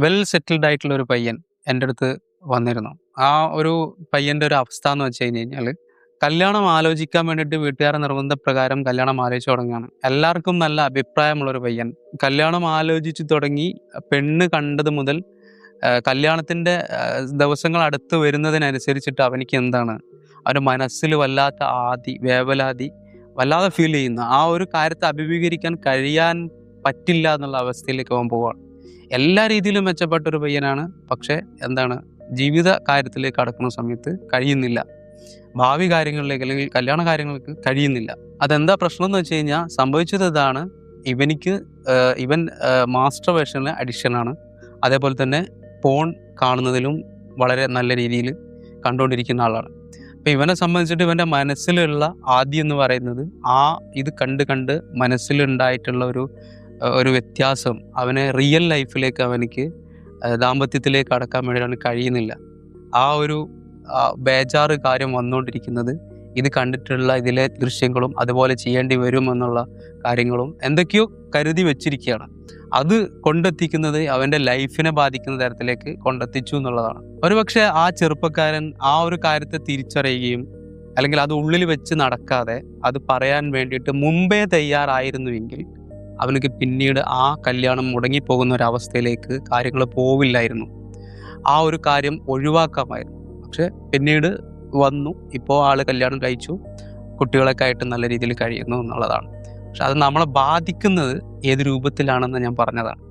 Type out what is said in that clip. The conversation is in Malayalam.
വെൽ സെറ്റിൽഡ് ആയിട്ടുള്ള ഒരു പയ്യൻ എൻ്റെ അടുത്ത് വന്നിരുന്നു. ആ ഒരു പയ്യന്റെ ഒരു അവസ്ഥ എന്ന് വെച്ച് കഴിഞ്ഞാൽ കല്യാണം ആലോചിക്കാൻ വേണ്ടിയിട്ട് വീട്ടുകാരുടെ നിർബന്ധപ്രകാരം കല്യാണം ആലോചിച്ച് തുടങ്ങുകയാണ്. എല്ലാവർക്കും നല്ല അഭിപ്രായമുള്ള ഒരു പയ്യൻ കല്യാണം ആലോചിച്ചു തുടങ്ങി. പെണ്ണ് കണ്ടത് മുതൽ കല്യാണത്തിന്റെ ദിവസങ്ങൾ അടുത്ത് വരുന്നതിനനുസരിച്ചിട്ട് അവനിക്ക് എന്താണ്, അവൻ്റെ മനസ്സിൽ വല്ലാത്ത വേവലാതി വല്ലാതെ ഫീൽ ചെയ്യുന്ന ആ ഒരു കാര്യത്തെ അഭിമുഖീകരിക്കാൻ കഴിയാൻ പറ്റില്ല എന്നുള്ള അവസ്ഥയിലേക്ക് അവൻ പോവാണ്. എല്ലാ രീതിയിലും മെച്ചപ്പെട്ട ഒരു പയ്യനാണ്. പക്ഷെ എന്താണ്, ജീവിത കാര്യത്തിലേക്ക് കടക്കുന്ന സമയത്ത് കഴിയുന്നില്ല. ഭാവി കാര്യങ്ങളിലേക്ക് അല്ലെങ്കിൽ കല്യാണ കാര്യങ്ങൾക്ക് കഴിയുന്നില്ല. അതെന്താ പ്രശ്നം എന്ന് വെച്ച് കഴിഞ്ഞാൽ സംഭവിച്ചത് ഇതാണ്. ഇവൻ മാസ്റ്റർ വേർഷനിലെ അഡിക്ഷനാണ്. അതേപോലെ തന്നെ പോൺ കാണുന്നതിലും വളരെ നല്ല രീതിയിൽ കണ്ടുകൊണ്ടിരിക്കുന്ന ആളാണ്. അപ്പം ഇവനെ സംബന്ധിച്ചിട്ട് ഇവൻ്റെ മനസ്സിലുള്ള ആദ്യം എന്ന് പറയുന്നത് ഇത് കണ്ട് മനസ്സിലുണ്ടായിട്ടുള്ള ഒരു വ്യത്യാസം അവനെ റിയൽ ലൈഫിലേക്ക് അവനിക്ക് ദാമ്പത്യത്തിലേക്ക് കടക്കാൻ വേണ്ടി അവന് കഴിയുന്നില്ല. ആ ഒരു ബേജാറ് കാര്യം വന്നുകൊണ്ടിരിക്കുന്നത് ഇത് കണ്ടിട്ടുള്ള ഇതിലെ ദൃശ്യങ്ങളും അതുപോലെ ചെയ്യേണ്ടി വരുമെന്നുള്ള കാര്യങ്ങളും എന്തൊക്കെയോ കരുതി വെച്ചിരിക്കുകയാണ്. അത് കൊണ്ടെത്തിക്കുന്നത് അവൻ്റെ ലൈഫിനെ ബാധിക്കുന്ന തരത്തിലേക്ക് കൊണ്ടെത്തിച്ചു എന്നുള്ളതാണ്. ഒരുപക്ഷെ ആ ചെറുപ്പക്കാരൻ ആ ഒരു കാര്യത്തെ തിരിച്ചറിയുകയും അല്ലെങ്കിൽ അത് ഉള്ളിൽ വെച്ച് നടക്കാതെ അത് പറയാൻ വേണ്ടിയിട്ട് മുമ്പേ തയ്യാറായിരുന്നുവെങ്കിൽ അവനക്ക് പിന്നീട് ആ കല്യാണം മുടങ്ങിപ്പോകുന്ന ഒരവസ്ഥയിലേക്ക് കാര്യങ്ങൾ പോവില്ലായിരുന്നു. ആ ഒരു കാര്യം ഒഴിവാക്കാമായിരുന്നു. പക്ഷെ പിന്നീട് വന്നു. ഇപ്പോൾ ആള് കല്യാണം കഴിച്ചു, കുട്ടികളൊക്കെ ആയിട്ട് നല്ല രീതിയിൽ കഴിയുന്നു എന്നുള്ളതാണ്. പക്ഷെ അത് നമ്മളെ ബാധിക്കുന്നത് ഏത് രൂപത്തിലാണെന്ന് ഞാൻ പറഞ്ഞതാണ്.